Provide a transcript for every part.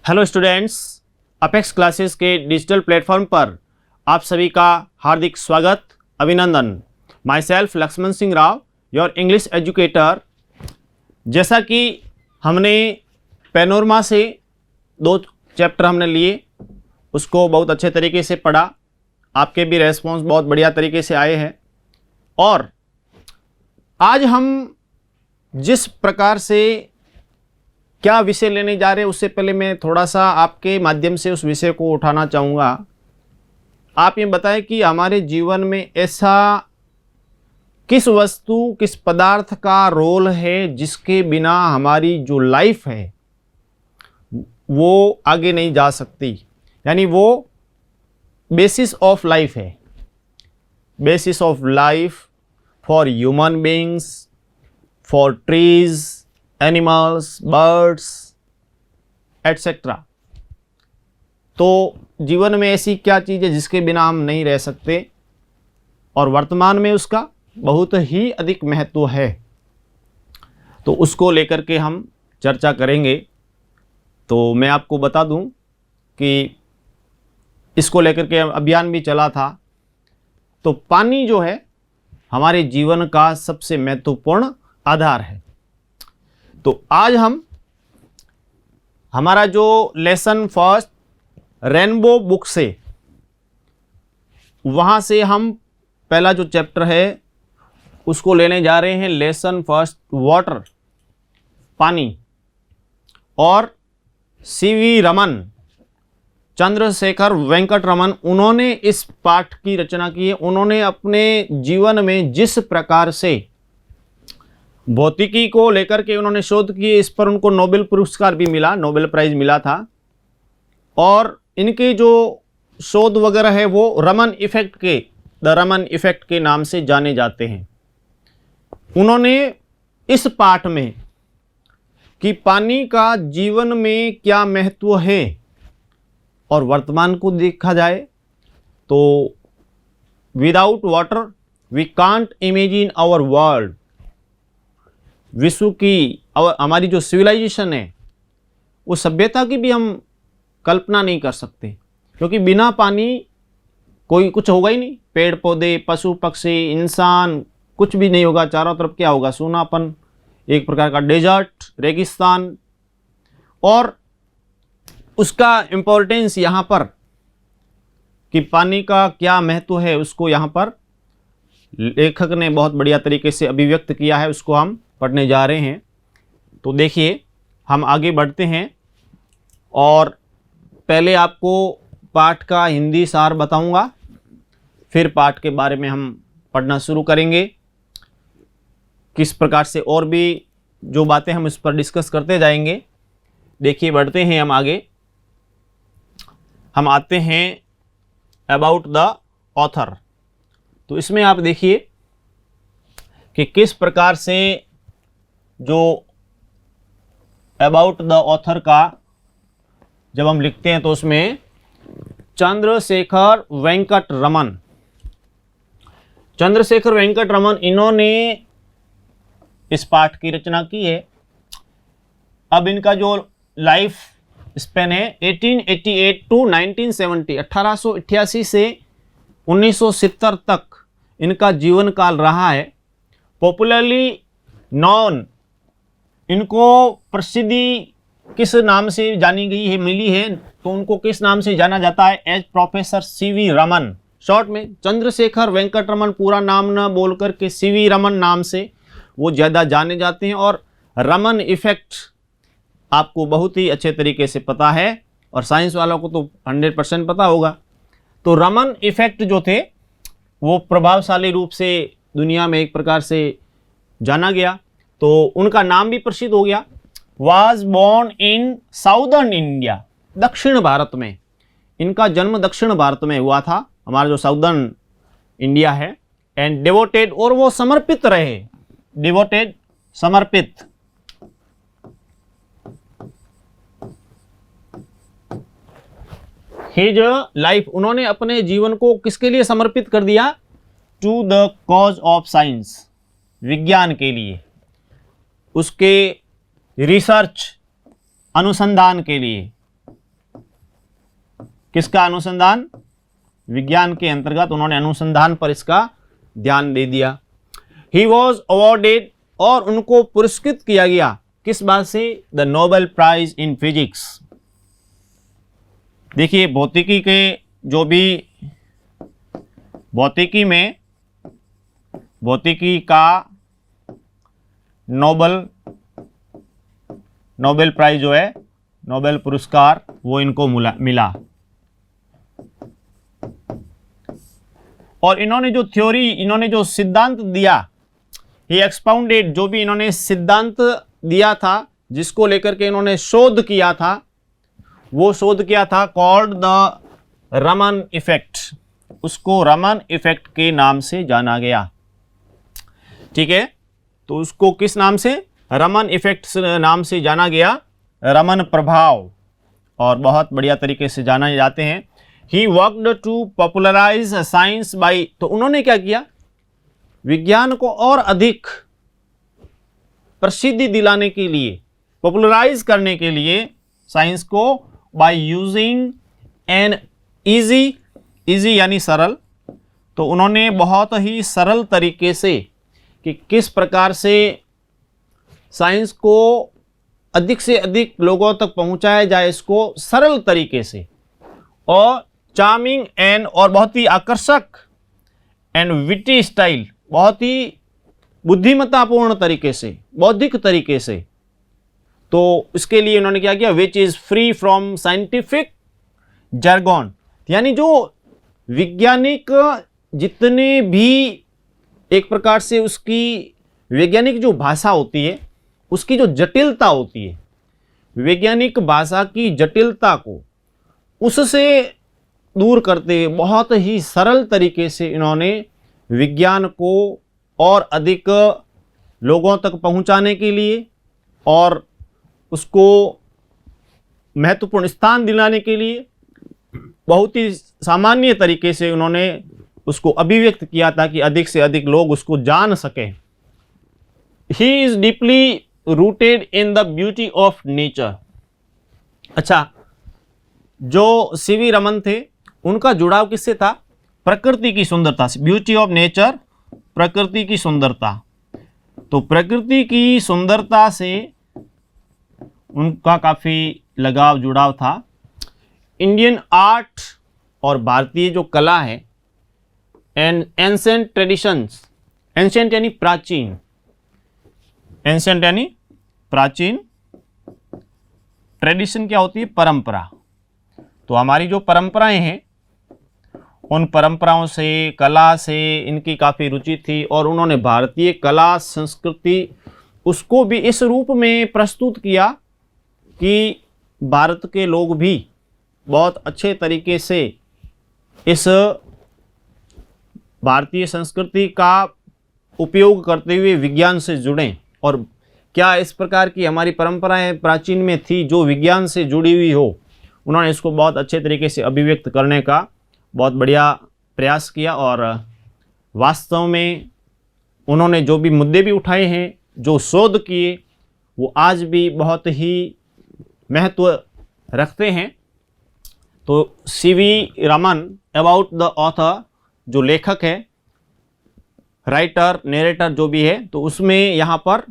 Hello students, Apex classes के digital platform पर आप सभी का हार्दिक स्वागत, अभिनंदन। My self Lakshman Singh Rao, your English educator. जैसा कि हमने पैनोरमा से 2 चैप्टर हमने लिए, उसको बहुत अच्छे तरीके से पढ़ा। आपके भी रेस्पॉन्स बहुत बढ़िया तरीके से आए हैं। और आज हम जिस प्रकार से क्या विषय लेने जा रहे हैं, उससे पहले मैं थोड़ा सा आपके माध्यम से उस विषय को उठाना चाहूँगा। आप ये बताएं कि हमारे जीवन में ऐसा किस वस्तु, किस पदार्थ का रोल है जिसके बिना हमारी जो लाइफ है वो आगे नहीं जा सकती, यानी वो बेसिस ऑफ लाइफ है। Basis of life for human beings, for trees, animals, birds etcetera. तो जीवन में ऐसी क्या चीज़ है जिसके बिना हम नहीं रह सकते, और वर्तमान में उसका बहुत ही अधिक महत्व है। तो उसको लेकर के हम चर्चा करेंगे। तो मैं आपको बता दूं कि इसको लेकर के अभियान भी चला था। तो पानी जो है हमारे जीवन का सबसे महत्वपूर्ण आधार है। तो आज हम हमारा जो लेसन फर्स्ट रेनबो बुक से, वहाँ से हम पहला जो चैप्टर है उसको लेने जा रहे हैं। लेसन फर्स्ट वाटर, पानी। और सीवी रमन, चंद्रशेखर वेंकट रमन, उन्होंने इस पाठ की रचना की है। उन्होंने अपने जीवन में जिस प्रकार से भौतिकी को लेकर के उन्होंने शोध की, इस पर उनको नोबेल पुरस्कार भी मिला, नोबेल प्राइज मिला था। और इनके जो शोध वगैरह है वो रमन इफेक्ट के, द रमन इफेक्ट के नाम से जाने जाते हैं। उन्होंने इस पाठ में कि पानी का जीवन में क्या महत्व है, और वर्तमान को देखा जाए तो without water we can't imagine our world. विश्व की हमारी जो सिविलाइजेशन है, वो सभ्यता की भी हम कल्पना नहीं कर सकते, क्योंकि बिना पानी कोई कुछ होगा ही नहीं। पेड़ पौधे, पशु पक्षी, इंसान, कुछ भी नहीं होगा। चारों तरफ क्या होगा? सूनापन, एक प्रकार का डेजर्ट, रेगिस्तान। और उसका इम्पोर्टेंस यहाँ पर कि पानी का क्या महत्व है, उसको यहाँ पर लेखक ने बहुत बढ़िया तरीके से अभिव्यक्त किया है। उसको हम पढ़ने जा रहे हैं। तो देखिए, हम आगे बढ़ते हैं और पहले आपको पाठ का हिंदी सार बताऊंगा, फिर पाठ के बारे में हम पढ़ना शुरू करेंगे। किस प्रकार से और भी जो बातें हम इस पर डिस्कस करते जाएंगे। देखिए, बढ़ते हैं हम आगे। हम आते हैं अबाउट द ऑथर। तो इसमें आप देखिए कि किस प्रकार से जो अबाउट द ऑथर का जब हम लिखते हैं तो उसमें चंद्रशेखर वेंकट रमन, चंद्रशेखर वेंकट रमन, इन्होंने इस पाठ की रचना की है। अब इनका जो लाइफ स्पेन है 1888 टू 1970, 1888 से 1970 तक इनका जीवन काल रहा है। पॉपुलरली नॉन, इनको प्रसिद्धि किस नाम से जानी गई है, मिली है, तो उनको किस नाम से जाना जाता है? As professor CV Raman. Short में चंद्रशेखर वेंकट रमन, पूरा नाम न बोल करके सीवी रमन नाम से वो ज़्यादा जाने जाते हैं। और रमन इफेक्ट आपको बहुत ही अच्छे तरीके से पता है, और साइंस वालों को तो 100% पता होगा। तो रमन इफेक्ट जो थे वो प्रभावशाली रूप से दुनिया में एक प्रकार से जाना गया, तो उनका नाम भी प्रसिद्ध हो गया। Was born in southern India, दक्षिण भारत में। इनका जन्म दक्षिण भारत में हुआ था, हमारा जो साउदर्न इंडिया है। एंड डिवोटेड, और वो समर्पित रहे। डिवोटेड, समर्पित। हिज लाइफ, उन्होंने अपने जीवन को किसके लिए समर्पित कर दिया? To the cause of science, विज्ञान के लिए, उसके रिसर्च, अनुसंधान के लिए। किसका अनुसंधान? विज्ञान के अंतर्गत उन्होंने अनुसंधान पर इसका ध्यान दे दिया। ही वॉज अवॉर्डेड, और उनको पुरस्कृत किया गया किस बात से? The Nobel prize in physics. देखिए भौतिकी के जो भी भौतिकी का नोबेल प्राइज जो है, नोबेल पुरस्कार, वो इनको मिला। और इन्होंने जो सिद्धांत दिया, ही एक्सपाउंडेड, जो भी इन्होंने सिद्धांत दिया था, जिसको लेकर के इन्होंने शोध किया था, वो शोध किया था कॉल्ड द रमन इफेक्ट। उसको रमन इफेक्ट के नाम से जाना गया। ठीक है, तो उसको किस नाम से? रमन इफेक्ट नाम से जाना गया, रमन प्रभाव, और बहुत बढ़िया तरीके से जाना जाते हैं। He worked to popularise science by, तो उन्होंने क्या किया? विज्ञान को और अधिक प्रसिद्धि दिलाने के लिए, पॉपुलराइज करने के लिए साइंस को, बाय यूजिंग एन इजी यानी सरल, तो उन्होंने बहुत ही सरल तरीके से कि किस प्रकार से साइंस को अधिक से अधिक लोगों तक पहुंचाया जाए, इसको सरल तरीके से, और चार्मिंग एंड, और बहुत ही आकर्षक, एंड विटी स्टाइल, बहुत ही बुद्धिमत्तापूर्ण तरीके से, बौद्धिक तरीके से। तो इसके लिए उन्होंने क्या किया? Which is free from scientific jargon, यानी जो वैज्ञानिक जितने भी एक प्रकार से उसकी वैज्ञानिक जो भाषा होती है, उसकी जो जटिलता होती है, वैज्ञानिक भाषा की जटिलता को उससे दूर करते हुए बहुत ही सरल तरीके से इन्होंने विज्ञान को और अधिक लोगों तक पहुंचाने के लिए और उसको महत्वपूर्ण स्थान दिलाने के लिए बहुत ही सामान्य तरीके से उन्होंने उसको अभिव्यक्त किया ताकि अधिक से अधिक लोग उसको जान सकें। He is deeply rooted in the beauty of nature. अच्छा, जो सीवी रमन थे उनका जुड़ाव किससे था? प्रकृति की सुंदरता से। ब्यूटी ऑफ नेचर, प्रकृति की सुंदरता। तो प्रकृति की सुंदरता से उनका काफ़ी लगाव जुड़ाव था। इंडियन आर्ट और भारतीय जो कला है, एंड एंसेंट ट्रेडिशंस, एंसेंट यानी प्राचीन, एंसेंट यानी प्राचीन, ट्रेडिशन क्या होती है? परंपरा। तो हमारी जो परंपराएं हैं उन परंपराओं से, कला से इनकी काफ़ी रुचि थी और उन्होंने भारतीय कला संस्कृति उसको भी इस रूप में प्रस्तुत किया कि भारत के लोग भी बहुत अच्छे तरीके से इस भारतीय संस्कृति का उपयोग करते हुए विज्ञान से जुड़ें। और क्या इस प्रकार की हमारी परंपराएं प्राचीन में थी जो विज्ञान से जुड़ी हुई हो, उन्होंने इसको बहुत अच्छे तरीके से अभिव्यक्त करने का बहुत बढ़िया प्रयास किया। और वास्तव में उन्होंने जो भी मुद्दे भी उठाए हैं, जो शोध किए, वो आज भी बहुत ही महत्व रखते हैं। तो CV Raman about the author, जो लेखक है, राइटर, नरेटर जो भी है, तो उसमें यहाँ पर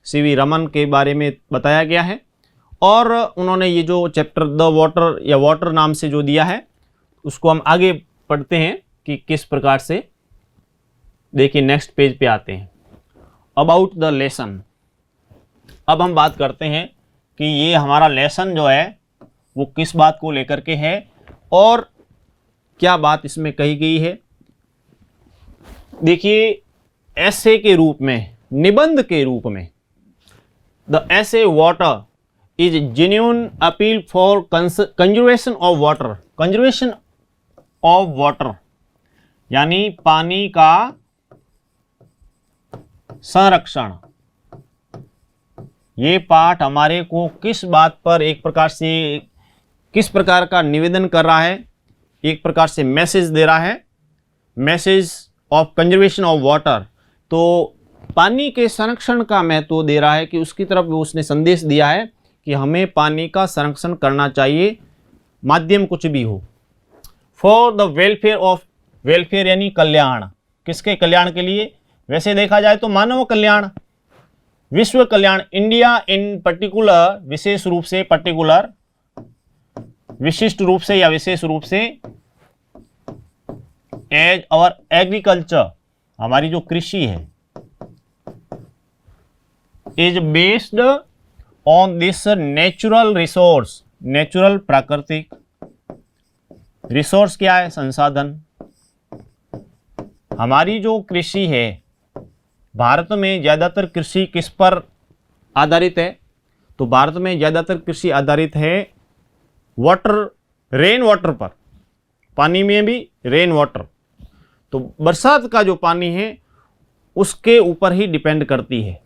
सीवी रमन के बारे में बताया गया है। और उन्होंने ये जो चैप्टर द वाटर या वाटर नाम से जो दिया है उसको हम आगे पढ़ते हैं कि किस प्रकार से। देखिए नेक्स्ट पेज पे आते हैं, अबाउट द लेसन। अब हम बात करते हैं कि ये हमारा लेसन जो है वो किस बात को लेकर के है और क्या बात इसमें कही गई है। देखिए ऐसे के रूप में, निबंध के रूप में, द ऐसे water is genuine appeal for conservation of water. Conservation of water यानी पानी का संरक्षण। ये पाठ हमारे को किस बात पर एक प्रकार से, किस प्रकार का निवेदन कर रहा है, एक प्रकार से मैसेज दे रहा है, message of conservation of water. तो पानी के संरक्षण का महत्व दे रहा है कि उसकी तरफ उसने संदेश दिया है कि हमें पानी का संरक्षण करना चाहिए, माध्यम कुछ भी हो। For the welfare of, welfare यानी कल्याण, किसके कल्याण के लिए? वैसे देखा जाए तो मानव कल्याण, विश्व कल्याण। इंडिया इन पर्टिकुलर, विशेष रूप से, पर्टिकुलर विशिष्ट रूप से या विशेष रूप से, एज अवर एग्रीकल्चर, हमारी जो कृषि है, is based on this natural resource, natural प्राकृतिक रिसोर्स क्या है? संसाधन। हमारी जो कृषि है, भारत में ज़्यादातर कृषि किस पर आधारित है? तो भारत में ज़्यादातर कृषि आधारित है वाटर, रेन वाटर पर, पानी में भी रेन वाटर, तो बरसात का जो पानी है उसके ऊपर ही डिपेंड करती है।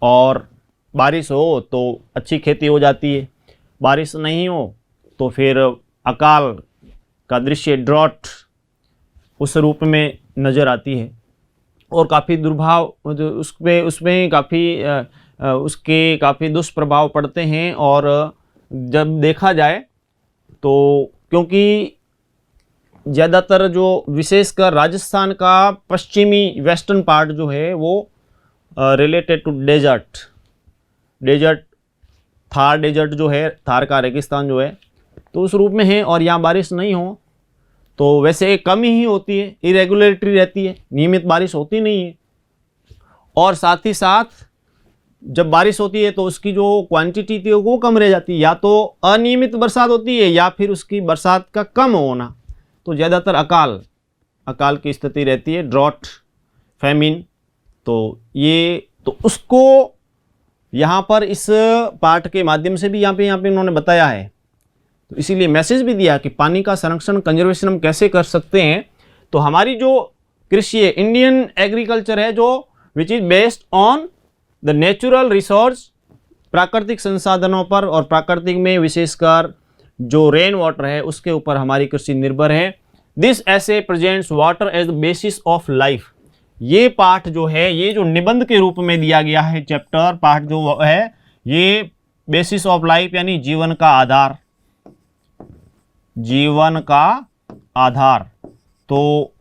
और बारिश हो तो अच्छी खेती हो जाती है, बारिश नहीं हो तो फिर अकाल का दृश्य, ड्रॉट उस रूप में नज़र आती है और काफ़ी दुर्भाव, उसमें काफ़ी उसके काफ़ी दुष्प्रभाव पड़ते हैं। और जब देखा जाए तो क्योंकि ज़्यादातर जो विशेषकर राजस्थान का पश्चिमी वेस्टर्न पार्ट जो है वो related to desert, Thar desert जो है, थार का रेगिस्तान जो है, तो उस रूप में है। और यहाँ बारिश नहीं हो तो वैसे कम ही होती है, इरेगुलरिटी रहती है, नियमित बारिश होती नहीं है। और साथ ही साथ जब बारिश होती है तो उसकी जो क्वांटिटी थी वो कम रह जाती है, या तो अनियमित बरसात होती है या फिर उसकी बरसात का कम होना, तो ज़्यादातर अकाल की स्थिति रहती है, ड्रॉट, फैमिन। तो ये तो उसको यहाँ पर इस पाठ के माध्यम से भी यहाँ पे उन्होंने बताया है। तो इसीलिए मैसेज भी दिया कि पानी का संरक्षण, कंजर्वेशन हम कैसे कर सकते हैं। तो हमारी जो कृषि है, इंडियन एग्रीकल्चर है, जो which is based on the natural resource, प्राकृतिक संसाधनों पर, और प्राकृतिक में विशेषकर जो रेन वाटर है उसके ऊपर हमारी कृषि निर्भर है। This essay presents water as the basis of life. ये पाठ जो है, ये जो निबंध के रूप में दिया गया है, चैप्टर पाठ जो है, ये बेसिस ऑफ लाइफ यानी जीवन का आधार, जीवन का आधार। तो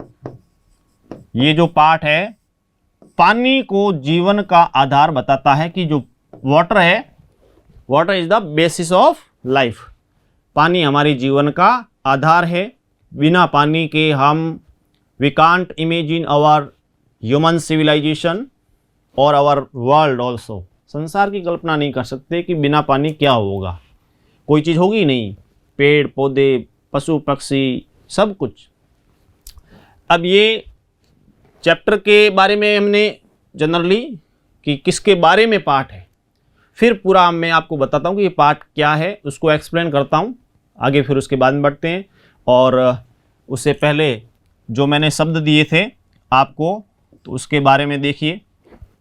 ये जो पाठ है पानी को जीवन का आधार बताता है कि जो वाटर है, water is the basis of life. पानी हमारे जीवन का आधार है। बिना पानी के हम, we can't imagine our human civilisation और आवर वर्ल्ड ऑल्सो। संसार की कल्पना नहीं कर सकते कि बिना पानी क्या होगा, कोई चीज़ होगी नहीं, पेड़ पौधे, पशु पक्षी, सब कुछ। अब ये चैप्टर के बारे में हमने जनरली कि किसके बारे में पाठ है, फिर पूरा मैं आपको बताता हूँ कि ये पाठ क्या है, उसको एक्सप्लेन करता हूँ आगे, फिर उसके बाद में बढ़ते हैं। और उससे पहले जो मैंने शब्द दिए थे आपको, तो उसके बारे में देखिए।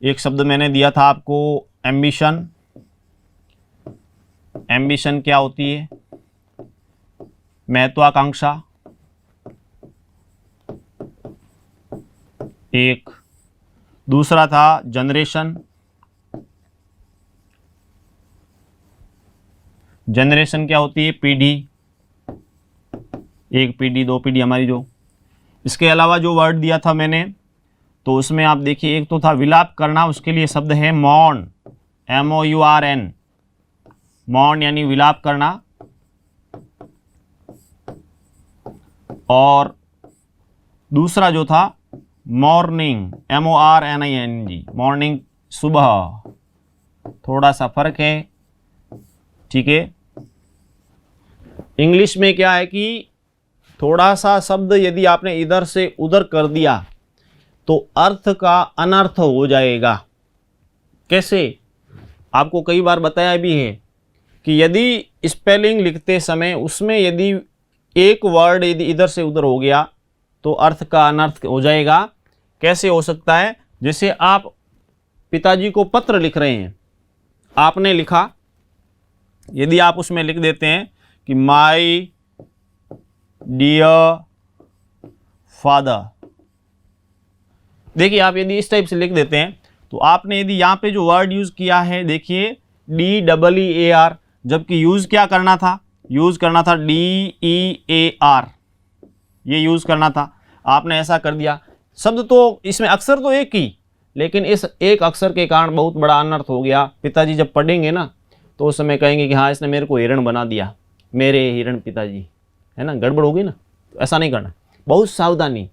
एक शब्द मैंने दिया था आपको, एम्बिशन। एम्बिशन क्या होती है? महत्वाकांक्षा। एक दूसरा था जनरेशन। जनरेशन क्या होती है? पीढ़ी, एक पीढ़ी, दो पीढ़ी हमारी जो। इसके अलावा जो वर्ड दिया था मैंने, तो उसमें आप देखिए, एक तो था विलाप करना, उसके लिए शब्द है मौन, MOURN। मौन यानी विलाप करना। और दूसरा जो था मॉर्निंग, MORNING, मॉर्निंग, सुबह। थोड़ा सा फर्क है, ठीक है। इंग्लिश में क्या है कि थोड़ा सा शब्द यदि आपने इधर से उधर कर दिया तो अर्थ का अनर्थ हो जाएगा। कैसे? आपको कई बार बताया भी है कि यदि स्पेलिंग लिखते समय उसमें यदि एक वर्ड यदि इधर से उधर हो गया तो अर्थ का अनर्थ हो जाएगा। कैसे हो सकता है? जैसे आप पिताजी को पत्र लिख रहे हैं, आपने लिखा, यदि आप उसमें लिख देते हैं कि माय डियर फादर, देखिए आप यदि इस टाइप से लिख देते हैं तो आपने यदि यहाँ पे जो वर्ड यूज़ किया है, देखिए DEEAR, जबकि यूज़ क्या करना था? यूज़ करना था DEAR, ये यूज़ करना था, आपने ऐसा कर दिया। शब्द तो इसमें अक्षर तो एक ही, लेकिन इस एक अक्षर के कारण बहुत बड़ा अनर्थ हो गया। पिताजी जब पढ़ेंगे ना तो उस समय कहेंगे कि हाँ इसने मेरे को हिरण बना दिया, मेरे हिरण पिताजी, है ना, गड़बड़ होगी ना। तो ऐसा नहीं करना, बहुत सावधानी।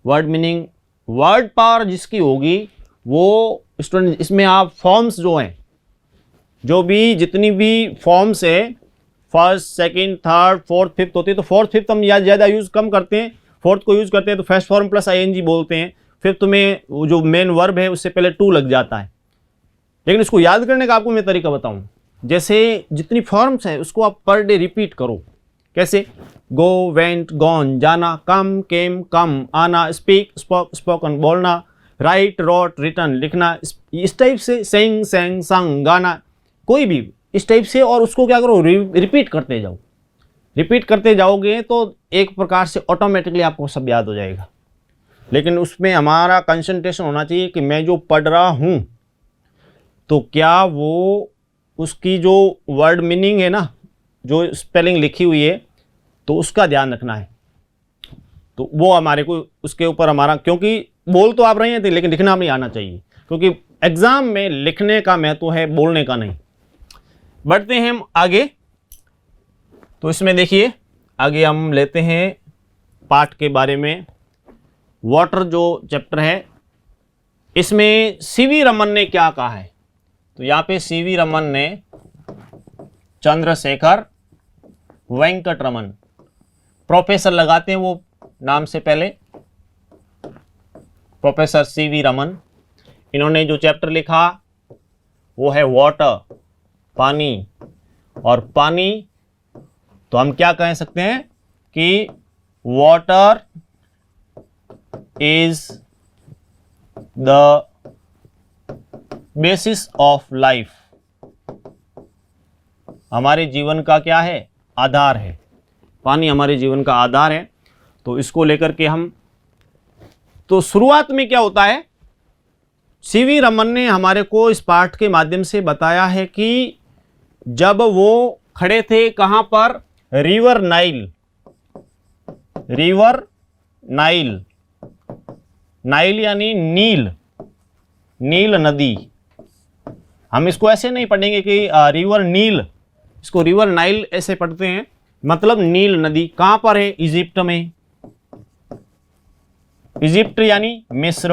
वर्ड मीनिंग, वर्ड पावर जिसकी होगी वो स्टूडेंट, इसमें आप फॉर्म्स जो हैं, जो भी जितनी भी फॉर्म्स है, first, second, third, fourth, fifth होती है, तो फोर्थ फिफ्थ हम ज़्यादा यूज़ कम करते हैं, फोर्थ को यूज़ करते हैं तो फर्स्ट फॉर्म प्लस आईएनजी बोलते हैं। फिफ्थ में जो मेन वर्ब है उससे पहले टू लग जाता है। लेकिन इसको याद करने का आपको मैं तरीका बताऊं, जैसे जितनी फॉर्म्स है उसको आप पर डे रिपीट करो। कैसे? गो, वेंट, गॉन, जाना, कम, केम, कम, आना, स्पीक, स्पोक, स्पोकन, बोलना, राइट, रोट, रिटन, लिखना, इस टाइप से, सेंग, सेंग, संग, गाना, कोई भी इस टाइप से। और उसको क्या करो, रिपीट करते जाओ। रिपीट करते जाओगे तो एक प्रकार से ऑटोमेटिकली आपको सब याद हो जाएगा। लेकिन उसमें हमारा कंसंट्रेशन होना चाहिए कि मैं जो पढ़ रहा हूँ तो क्या वो उसकी जो वर्ड मीनिंग है ना, जो स्पेलिंग लिखी हुई है, तो उसका ध्यान रखना है। तो वो हमारे को उसके ऊपर हमारा, क्योंकि बोल तो आप रहे थे लेकिन लिखना भी आना चाहिए, क्योंकि एग्ज़ाम में लिखने का महत्व है, बोलने का नहीं। बढ़ते हैं हम आगे। तो इसमें देखिए आगे हम लेते हैं पाठ के बारे में। वाटर जो चैप्टर है, इसमें सीवी रमन ने क्या कहा है। तो यहाँ पे सीवी रमन ने चंद्रशेखर वेंकट रमन, प्रोफेसर लगाते हैं वो नाम से पहले, प्रोफेसर सीवी रमन, इन्होंने जो चैप्टर लिखा वो है वाटर, पानी। और पानी तो हम क्या कह सकते हैं कि water is the basis of life, हमारे जीवन का क्या है, आधार है। पानी हमारे जीवन का आधार है। तो इसको लेकर के हम, तो शुरुआत में क्या होता है, सीवी रमन ने हमारे को इस पाठ के माध्यम से बताया है कि जब वो खड़े थे कहां पर, river Nile, river Nile, Nile यानी नील, नील नदी। हम इसको ऐसे नहीं पढ़ेंगे कि रिवर नील, इसको रिवर नाइल ऐसे पढ़ते हैं, मतलब नील नदी। कहां पर है, इजिप्ट में, इजिप्ट यानी मिस्र।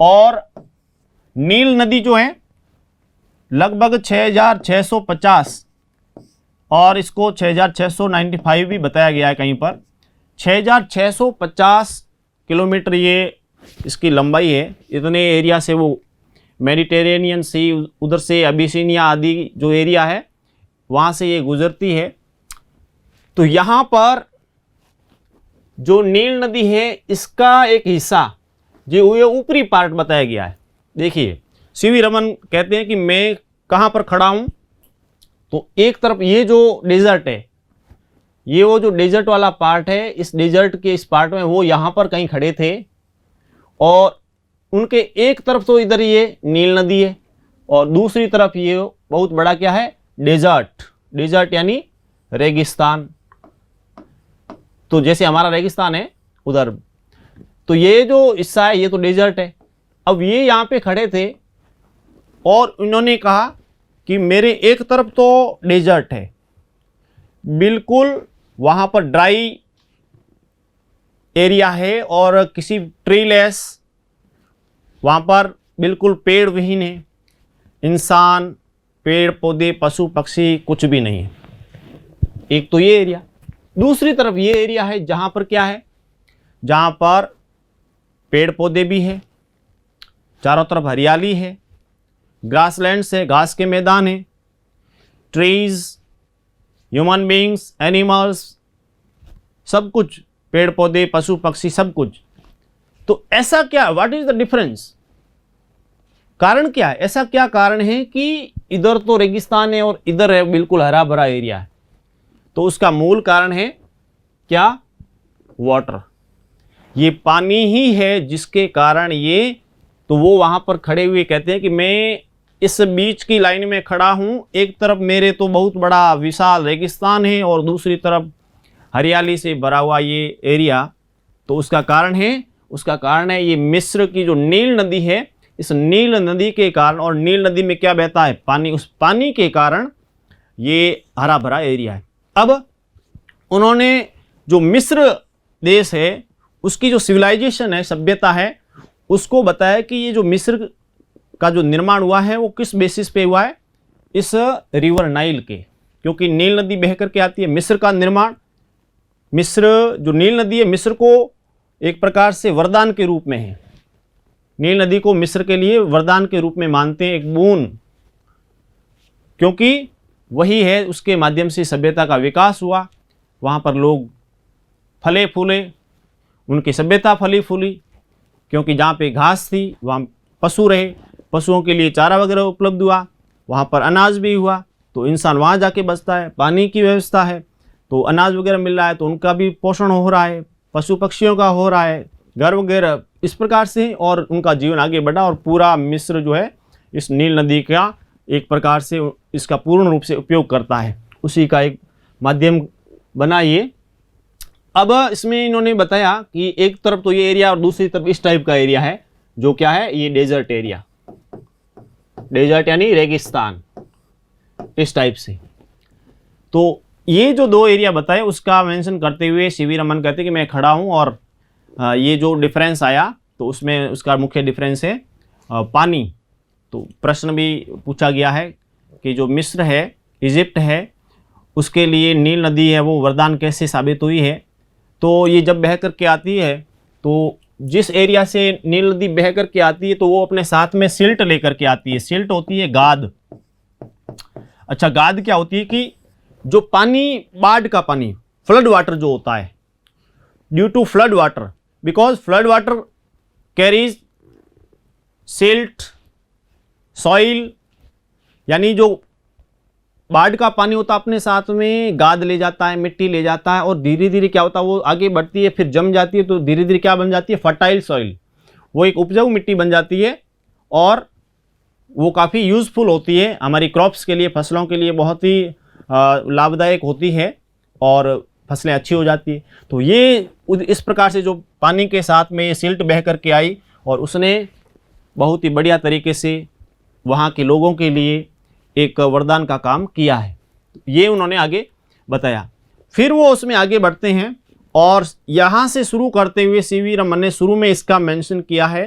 और नील नदी जो है लगभग 6650, और इसको 6695 भी बताया गया है कहीं पर, 6650 किलोमीटर ये इसकी लंबाई है। इतने एरिया से वो मेडिटेरेनियन सी, उधर से अबिसिनिया आदि जो एरिया है वहाँ से ये गुजरती है। तो यहाँ पर जो नील नदी है इसका एक हिस्सा जो ये ऊपरी पार्ट बताया गया है। देखिए सीवी रमन कहते हैं कि मैं कहाँ पर खड़ा हूँ, तो एक तरफ ये जो डेजर्ट है, ये वो जो डेजर्ट वाला पार्ट है, इस डेजर्ट के इस पार्ट में वो यहाँ पर कहीं खड़े थे, और उनके एक तरफ तो इधर ये नील नदी है और दूसरी तरफ ये बहुत बड़ा क्या है, डेजर्ट, डेजर्ट यानी रेगिस्तान। तो जैसे हमारा रेगिस्तान है उधर, तो ये जो हिस्सा है ये तो डेजर्ट है। अब ये यहाँ पे खड़े थे और इन्होंने कहा कि मेरे एक तरफ तो डेजर्ट है, बिल्कुल वहाँ पर ड्राई एरिया है और किसी ट्रीलेस, वहाँ पर बिल्कुल पेड़ विहीन है, इंसान, पेड़ पौधे, पशु पक्षी कुछ भी नहीं है। एक तो ये एरिया, दूसरी तरफ ये एरिया है जहाँ पर क्या है, जहाँ पर पेड़ पौधे भी है, चारों तरफ हरियाली है, ग्रासलैंड्स है, घास के मैदान है, ट्रीज, ह्यूमन बीइंग्स, एनिमल्स, सब कुछ, पेड़ पौधे, पशु पक्षी, सब कुछ। तो ऐसा क्या, व्हाट इज द डिफरेंस, कारण क्या है, ऐसा क्या कारण है कि इधर तो रेगिस्तान है और इधर है बिल्कुल हरा भरा एरिया है। तो उसका मूल कारण है क्या, वाटर, ये पानी ही है जिसके कारण ये, तो वो वहाँ पर खड़े हुए कहते हैं कि मैं इस बीच की लाइन में खड़ा हूँ, एक तरफ मेरे तो बहुत बड़ा विशाल रेगिस्तान है और दूसरी तरफ हरियाली से भरा हुआ ये एरिया, तो उसका कारण है ये मिस्र की जो नील नदी है, इस नील नदी के कारण, और नील नदी में क्या बहता है? पानी। उस पानी के कारण ये हरा भरा एरिया है। अब उन्होंने जो मिस्र देश है उसकी जो सिविलाइजेशन है, सभ्यता है, उसको बताया कि ये जो मिस्र का जो निर्माण हुआ है वो किस बेसिस पे हुआ है? इस रिवर नाइल के, क्योंकि नील नदी बह करके आती है। मिस्र का निर्माण, मिस्र जो नील नदी है, मिस्र को एक प्रकार से वरदान के रूप में है। नील नदी को मिस्र के लिए वरदान के रूप में मानते हैं, एक बून, क्योंकि वही है, उसके माध्यम से सभ्यता का विकास हुआ। वहाँ पर लोग फले फूले, उनकी सभ्यता फली फूली, क्योंकि जहाँ पे घास थी वहाँ पशु रहे, पशुओं के लिए चारा वगैरह उपलब्ध हुआ, वहाँ पर अनाज भी हुआ, तो इंसान वहाँ जाके बसता है। पानी की व्यवस्था है तो अनाज वगैरह मिल रहा है, तो उनका भी पोषण हो रहा है, पशु पक्षियों का हो रहा है, घर वगैरह, इस प्रकार से, और उनका जीवन आगे बढ़ा। और पूरा मिस्र जो है इस नील नदी का एक प्रकार से इसका पूर्ण रूप से उपयोग करता है, उसी का एक माध्यम बना ये। अब इसमें इन्होंने बताया कि एक तरफ तो ये एरिया और दूसरी तरफ इस टाइप का एरिया है, जो क्या है? ये डेजर्ट एरिया, डेजर्ट यानी रेगिस्तान, इस टाइप से। तो ये जो दो एरिया बताए उसका मेंशन करते हुए सीवी रमन कहते कि मैं खड़ा हूँ, और ये जो डिफरेंस आया तो उसमें उसका मुख्य डिफरेंस है पानी। तो प्रश्न भी पूछा गया है कि जो मिस्र है, इजिप्ट है, उसके लिए नील नदी है वो वरदान कैसे साबित हुई है? तो ये जब बह करके आती है, तो जिस एरिया से नील नदी बह करके आती है तो वो अपने साथ में सिल्ट लेकर के आती है। सिल्ट होती है गाद। अच्छा, गाद क्या होती है कि जो पानी, बाढ़ का पानी, फ्लड वाटर जो होता है, due to flood water, because flood water carries silt, soil, यानी जो बाढ़ का पानी होता है अपने साथ में गाद ले जाता है, मिट्टी ले जाता है, और धीरे धीरे क्या होता है वो आगे बढ़ती है, फिर जम जाती है, तो धीरे धीरे क्या बन जाती है? फर्टाइल सॉइल, वो एक उपजाऊ मिट्टी बन जाती है, और वो काफ़ी यूज़फुल होती है हमारी क्रॉप्स के लिए, फसलों के लिए बहुत ही लाभदायक होती है, और फसलें अच्छी हो जाती है। तो ये इस प्रकार से जो पानी के साथ में ये सिल्ट बह करके आई, और उसने बहुत ही बढ़िया तरीके से वहाँ के लोगों के लिए एक वरदान का काम किया है, ये उन्होंने आगे बताया। फिर वो उसमें आगे बढ़ते हैं, और यहाँ से शुरू करते हुए सीवी रमन ने शुरू में इसका मेंशन किया है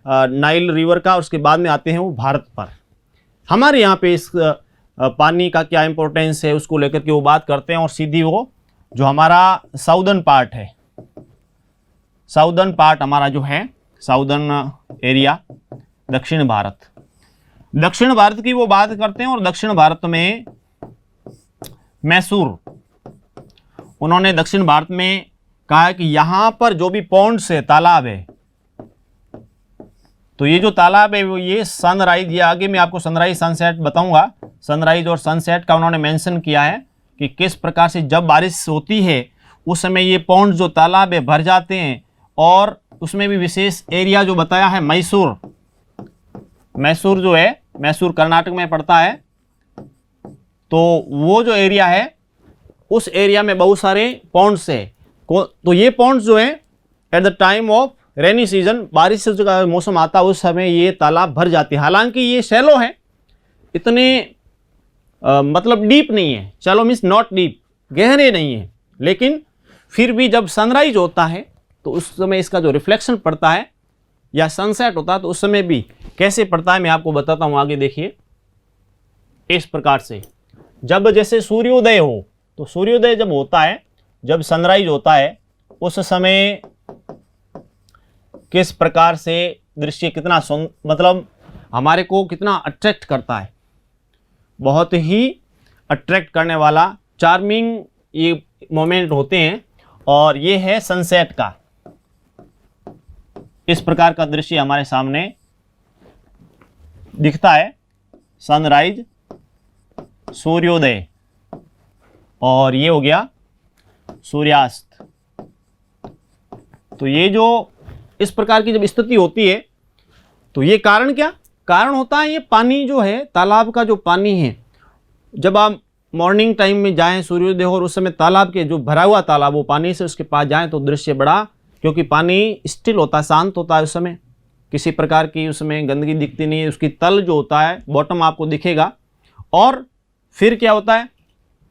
नाइल रिवर का, उसके बाद में आते हैं वो भारत पर। हमारे यहाँ पे इस पानी का क्या इंपॉर्टेंस है उसको लेकर के वो बात करते हैं, और सीधी वो जो हमारा साउदर्न पार्ट है, साउदर्न पार्ट हमारा जो है, साउदर्न एरिया, दक्षिण भारत, दक्षिण भारत की वो बात करते हैं। और दक्षिण भारत में मैसूर, उन्होंने दक्षिण भारत में कहा कि यहां पर जो भी पॉन्ड्स है, तालाब है, तो ये जो तालाब है वो ये सनराइज, ये आगे मैं आपको सनराइज सनसेट बताऊंगा, सनराइज और सनसेट का उन्होंने मेंशन किया है कि किस प्रकार से जब बारिश होती है उस समय ये पॉन्ड जो तालाब है भर जाते हैं। और उसमें भी विशेष एरिया जो बताया है मैसूर, मैसूर जो है, मैसूर कर्नाटक में पड़ता है, तो वो जो एरिया है उस एरिया में बहुत सारे पॉन्ड्स है। तो ये पॉन्ड्स जो है at the time of rainy season, बारिश का मौसम आता है उस समय ये तालाब भर जाते हैं। हालांकि ये शैलो है, इतने मतलब डीप नहीं है, शैलो मीन्स नॉट डीप, गहरे नहीं है, लेकिन फिर भी जब सनराइज होता है तो उस समय इसका जो रिफ्लेक्शन पड़ता है, या सनसेट होता है तो उस समय भी कैसे पड़ता है मैं आपको बताता हूँ, आगे देखिए। इस प्रकार से जब जैसे सूर्योदय हो, तो सूर्योदय जब होता है, जब सनराइज होता है, उस समय किस प्रकार से दृश्य कितना मतलब हमारे को कितना अट्रैक्ट करता है, बहुत ही अट्रैक्ट करने वाला, चार्मिंग ये मोमेंट होते हैं। और ये है सनसेट का, इस प्रकार का दृश्य हमारे सामने दिखता है, सनराइज, सूर्योदय, और ये हो गया सूर्यास्त। तो ये जो इस प्रकार की जब स्थिति होती है तो ये कारण क्या कारण होता है? ये पानी जो है, तालाब का जो पानी है, जब आप मॉर्निंग टाइम में जाएं सूर्योदय हो और उस समय तालाब के जो भरा हुआ तालाब वो पानी से उसके पास जाएं तो दृश्य बड़ा, क्योंकि पानी स्टिल होता है, शांत होता है, उस समय किसी प्रकार की उसमें गंदगी दिखती नहीं है, उसकी तल जो होता है बॉटम आपको दिखेगा। और फिर क्या होता है,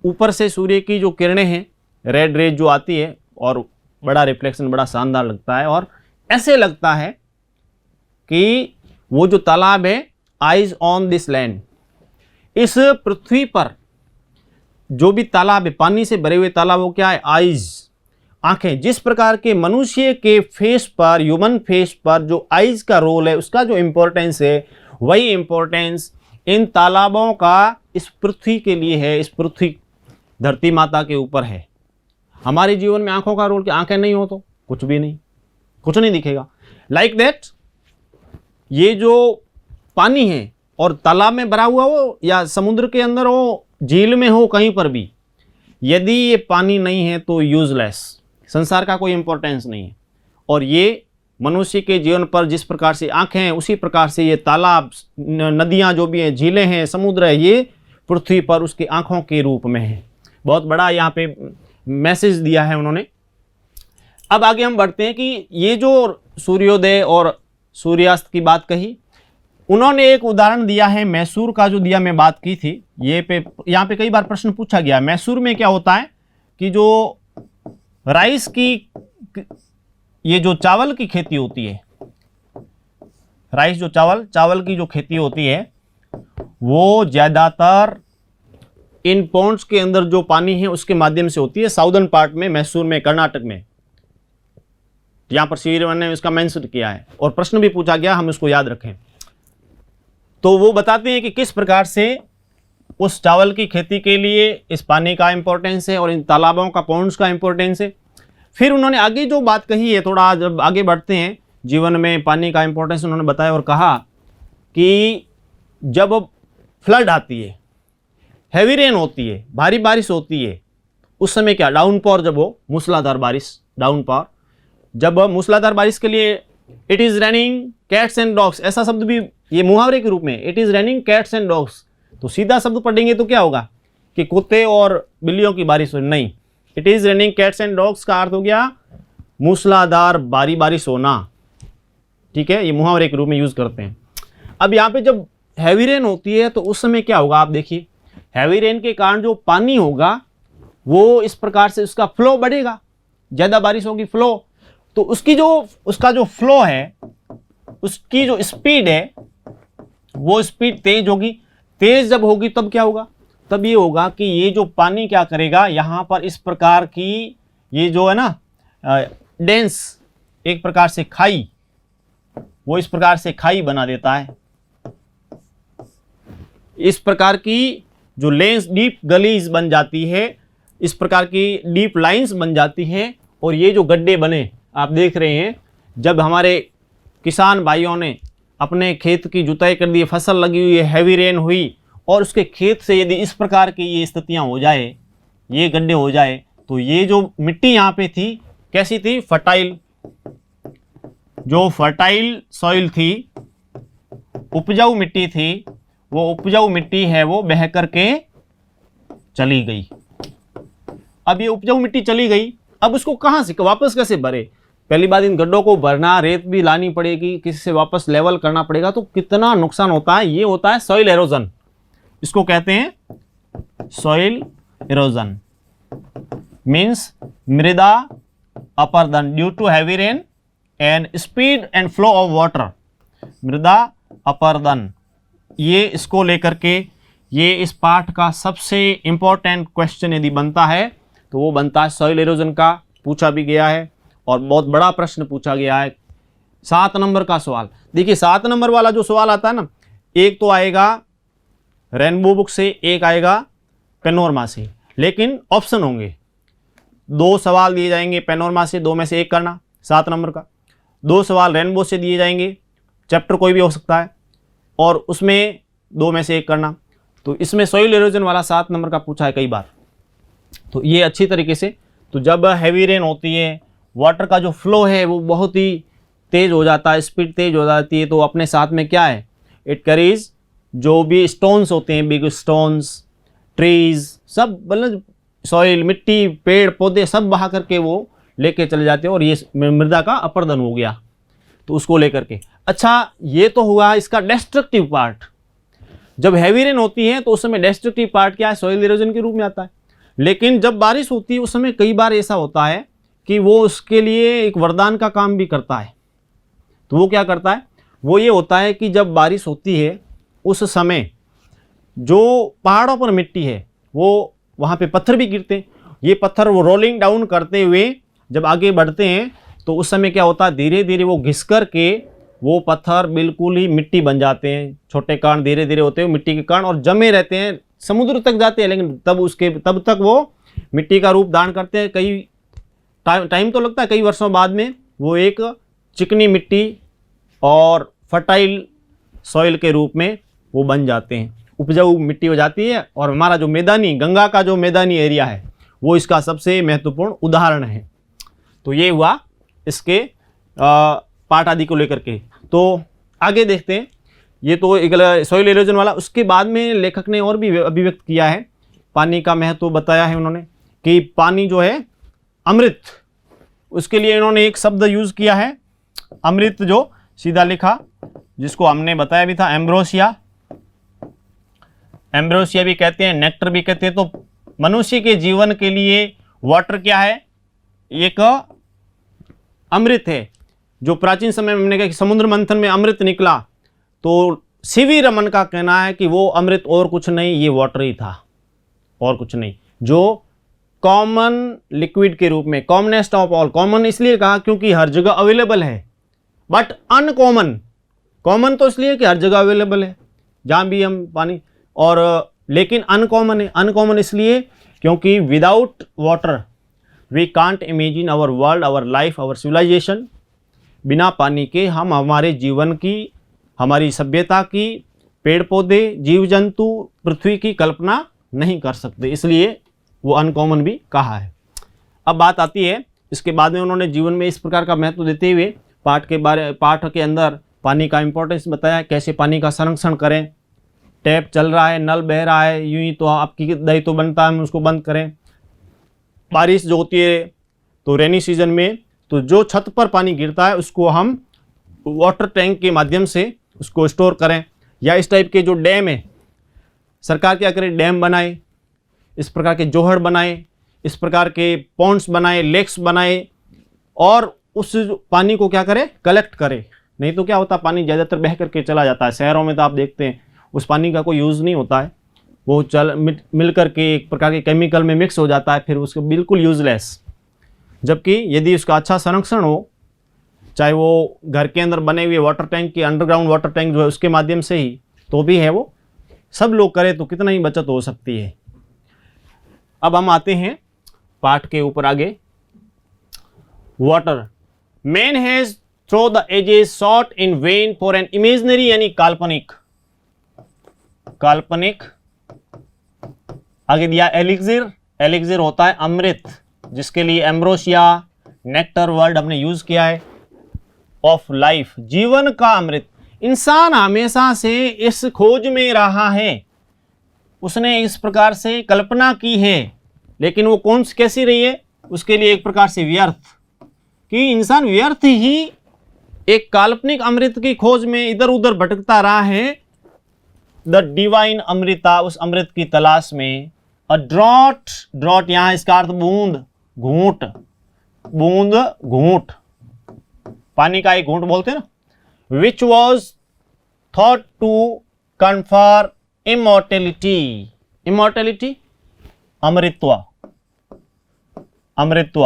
ऊपर से सूर्य की जो किरणें हैं रेड रेज जो आती है और बड़ा रिफ्लेक्शन बड़ा शानदार लगता है। और ऐसे लगता है कि वो जो तालाब है आइज ऑन दिस लैंड, इस पृथ्वी पर जो भी तालाब है पानी से भरे हुए तालाब वो क्या है, आइज, आंखें। जिस प्रकार के मनुष्य के फेस पर, ह्यूमन फेस पर जो आइज का रोल है, उसका जो इंपॉर्टेंस है, वही इंपॉर्टेंस इन तालाबों का इस पृथ्वी के लिए है, इस पृथ्वी धरती माता के ऊपर है। हमारे जीवन में आंखों का रोल, कि आंखें नहीं हो तो कुछ भी नहीं, कुछ नहीं दिखेगा। लाइक दैट ये जो पानी है और तालाब में भरा हुआ हो या समुद्र के अंदर हो, झील में हो, कहीं पर भी, यदि ये पानी नहीं है तो यूजलेस, संसार का कोई इंपॉर्टेंस नहीं है। और ये मनुष्य के जीवन पर जिस प्रकार से आंखें हैं उसी प्रकार से ये तालाब, नदियां जो भी हैं, झीलें हैं, समुद्र है, ये पृथ्वी पर उसकी आंखों के रूप में है। बहुत बड़ा यहाँ पे मैसेज दिया है उन्होंने। अब आगे हम बढ़ते हैं कि ये जो सूर्योदय और सूर्यास्त की बात कही, उन्होंने एक उदाहरण दिया है मैसूर का, जो दिया मैं बात की थी। यहाँ पे कई बार प्रश्न पूछा गया। मैसूर में क्या होता है कि जो राइस की, ये जो चावल की खेती होती है, राइस जो चावल की जो खेती होती है, वो ज़्यादातर इन पॉन्ड्स के अंदर जो पानी है उसके माध्यम से होती है। साउदर्न पार्ट में, मैसूर में, कर्नाटक में, यहां पर श्रीवन ने इसका मेंशन किया है और प्रश्न भी पूछा गया, हम इसको याद रखें। तो वो बताते हैं कि किस प्रकार से उस चावल की खेती के लिए इस पानी का इंपॉर्टेंस है और इन तालाबों का, पॉन्ड्स का इंपॉर्टेंस है। फिर उन्होंने आगे जो बात कही है, थोड़ा जब आगे बढ़ते हैं, जीवन में पानी का इंपॉर्टेंस उन्होंने बताया और कहा कि जब फ्लड आती है, हैवी रेन होती है, भारी बारिश होती है, उस समय क्या, डाउनपॉर जब हो, मूसलाधार बारिश, डाउनपॉर, जब मूसलाधार बारिश के लिए it is raining cats and dogs, ऐसा शब्द भी ये मुहावरे के रूप में, it is raining cats and dogs, तो सीधा शब्द पढ़ेंगे तो क्या होगा कि कुत्ते और बिल्लियों की बारिश हो, नहीं, it is raining cats and dogs का अर्थ हो गया मूसलाधार भारी बारिश होना। ठीक है, ये मुहावरे के रूप में यूज़ करते हैं। अब यहाँ पे जब हैवी रेन होती है तो उस समय क्या होगा, आप देखिए, हैवी रेन के कारण जो पानी होगा वो इस प्रकार से उसका फ्लो बढ़ेगा, ज़्यादा बारिश होगी, फ्लो, तो उसका जो फ्लो है, उसकी जो स्पीड है, वो स्पीड तेज होगी। तेज जब होगी तब क्या होगा, तब ये होगा कि ये जो पानी क्या करेगा, यहाँ पर इस प्रकार की ये जो है ना डेंस, एक प्रकार से खाई, वो इस प्रकार से खाई बना देता है। इस प्रकार की जो लेंस, डीप गलीज बन जाती है, इस प्रकार की डीप लाइंस बन जाती है। और ये जो गड्ढे बने आप देख रहे हैं, जब हमारे किसान भाइयों ने अपने खेत की जुताई कर दी, फसल लगी हुई है, हैवी रेन हुई और उसके खेत से यदि इस प्रकार की ये स्थितियां हो जाए, ये गड्ढे हो जाए, तो ये जो मिट्टी यहाँ पे थी कैसी थी, फर्टाइल, जो फर्टाइल सॉइल थी, उपजाऊ मिट्टी थी, वो उपजाऊ मिट्टी है वो बह करके चली गई। अब ये उपजाऊ मिट्टी चली गई, अब उसको कहाँ से वापस कैसे भरे, पहली बात इन गड्ढों को भरना, रेत भी लानी पड़ेगी, किसी से वापस लेवल करना पड़ेगा, तो कितना नुकसान होता है। ये होता है सॉइल एरोजन, इसको कहते हैं सॉइल एरोजन, मीन्स मृदा अपरदन due to heavy rain and speed and flow of water, मृदा अपरदन, ये इसको लेकर के ये इस पाठ का सबसे इंपॉर्टेंट क्वेश्चन यदि बनता है तो वो बनता है सॉइल एरोजन का। पूछा भी गया है और बहुत बड़ा प्रश्न पूछा गया है। 7 नंबर का सवाल देखिए, 7 नंबर वाला जो सवाल आता है ना, एक तो आएगा रेनबो बुक से, एक आएगा पेनोरमा से, लेकिन ऑप्शन होंगे, 2 सवाल दिए जाएंगे पेनोरमा से, 2 में से एक करना 7 नंबर का, 2 सवाल रेनबो से दिए जाएंगे, चैप्टर कोई भी हो सकता है, और उसमें 2 में से एक करना। तो इसमें सॉइल एरोजन वाला 7 नंबर का पूछा है कई बार। तो ये अच्छी तरीके से, तो जब हैवी रेन होती है, वाटर का जो फ्लो है वो बहुत ही तेज़ हो जाता है, स्पीड तेज हो जाती है, तो अपने साथ में क्या है, इट कैरीज जो भी स्टोन्स होते हैं, बिग स्टोन्स, ट्रीज, सब मतलब सॉइल, मिट्टी, पेड़ पौधे सब बहा करके वो लेके चले जाते हैं, और ये मृदा का अपरदन हो गया तो उसको लेकर के। अच्छा, ये तो हुआ इसका डेस्ट्रक्टिव पार्ट। जब हैवी रेन होती है तो उस समय डेस्ट्रक्टिव पार्ट क्या है, सॉइल इरोजन के रूप में आता है। लेकिन जब बारिश होती है उस समय कई बार ऐसा होता है कि वो उसके लिए एक वरदान का काम भी करता है। तो वो क्या करता है, वो ये होता है कि जब बारिश होती है उस समय जो पहाड़ों पर मिट्टी है वो वहाँ पे पत्थर भी गिरते हैं। ये पत्थर वो रोलिंग डाउन करते हुए जब आगे बढ़ते हैं तो उस समय क्या होता है, धीरे धीरे वो घिस कर के वो पत्थर बिल्कुल ही मिट्टी बन जाते हैं। छोटे कण धीरे धीरे होते हैं मिट्टी के कण, और जमे रहते हैं, समुद्र तक जाते हैं, लेकिन तब तक वो मिट्टी का रूप धारण करते हैं। कई टाइम तो लगता है, कई वर्षों बाद में वो एक चिकनी मिट्टी और फर्टाइल सॉइल के रूप में वो बन जाते हैं, उपजाऊ मिट्टी हो जाती है। और हमारा जो मैदानी, गंगा का जो मैदानी एरिया है वो इसका सबसे महत्वपूर्ण उदाहरण है। तो ये हुआ इसके पार्ट आदि को लेकर के। तो आगे देखते हैं, ये तो एक सॉइल इरोजन वाला। उसके बाद में लेखक ने और भी अभिव्यक्त किया है, पानी का महत्व बताया है उन्होंने कि पानी जो है अमृत, उसके लिए इन्होंने एक शब्द यूज किया है अमृत, जो सीधा लिखा, जिसको हमने बताया भी था, एम्ब्रोसिया। एम्ब्रोसिया भी कहते हैं, नेक्टर भी कहते हैं। तो मनुष्य के जीवन के लिए वाटर क्या है, एक अमृत है। जो प्राचीन समय में हमने कहा कि समुद्र मंथन में अमृत निकला, तो सीवी रमन का कहना है कि वो अमृत और कुछ नहीं, ये वाटर ही था और कुछ नहीं, जो कॉमन लिक्विड के रूप में, कॉमनेस्ट ऑफ ऑल। कॉमन इसलिए कहा क्योंकि हर जगह अवेलेबल है, बट अनकॉमन। कॉमन तो इसलिए कि हर जगह अवेलेबल है जहाँ भी हम पानी, और लेकिन अनकॉमन है। अनकॉमन इसलिए क्योंकि without water we can't imagine our world, our life, our civilisation. बिना पानी के हम हमारे जीवन की, हमारी सभ्यता की, पेड़ पौधे, जीव जंतु, पृथ्वी की कल्पना नहीं कर सकते, इसलिए वो अनकॉमन भी कहा है। अब बात आती है, इसके बाद में उन्होंने जीवन में इस प्रकार का महत्व देते हुए पाठ के अंदर पानी का इंपॉर्टेंस बताया, कैसे पानी का संरक्षण करें। टैप चल रहा है, नल बह रहा है, यूं ही तो आपकी दायित्व तो बनता है हम उसको बंद करें। बारिश जो होती है तो रेनी सीजन में, तो जो छत पर पानी गिरता है उसको हम वाटर टैंक के माध्यम से उसको स्टोर करें, या इस टाइप के जो डैम है, सरकार क्या करे, डैम बनाए, इस प्रकार के जोहड़ बनाए, इस प्रकार के पॉन्ड्स बनाए, लेक्स बनाए, और उस पानी को क्या करे, कलेक्ट करे। नहीं तो क्या होता, पानी ज़्यादातर बह करके चला जाता है। शहरों में तो आप देखते हैं उस पानी का कोई यूज़ नहीं होता है, वो मिल करके एक प्रकार के केमिकल में मिक्स हो जाता है, फिर उसको बिल्कुल यूज़लेस। जबकि यदि उसका अच्छा संरक्षण हो, चाहे वो घर के अंदर बने हुए वाटर टैंक की, अंडरग्राउंड वाटर टैंक जो है उसके माध्यम से ही तो भी है, वो सब लोग करें तो कितना ही बचत हो सकती है। अब हम आते हैं पाठ के ऊपर आगे। Water, man has through the ages sought in vain for an imaginary, यानी काल्पनिक, काल्पनिक। आगे दिया एलिक्सिर, एलिक्सिर होता है अमृत, जिसके लिए एम्ब्रोसिया, नेक्टर वर्ड हमने यूज किया है। ऑफ लाइफ, जीवन का अमृत। इंसान हमेशा से इस खोज में रहा है, उसने इस प्रकार से कल्पना की है, लेकिन वो कैसी रही है, उसके लिए एक प्रकार से व्यर्थ, कि इंसान व्यर्थ ही एक काल्पनिक अमृत की खोज में इधर उधर भटकता रहा है। द डिवाइन अमृता, उस अमृत की तलाश में। अ ड्रॉट, ड्रॉट यहां इसका अर्थ बूंद, घूंट, बूंद घूंट, पानी का एक घूंट बोलते हैं ना। Which was thought to confer immortality, immortality अमृत्व, अमृत्व,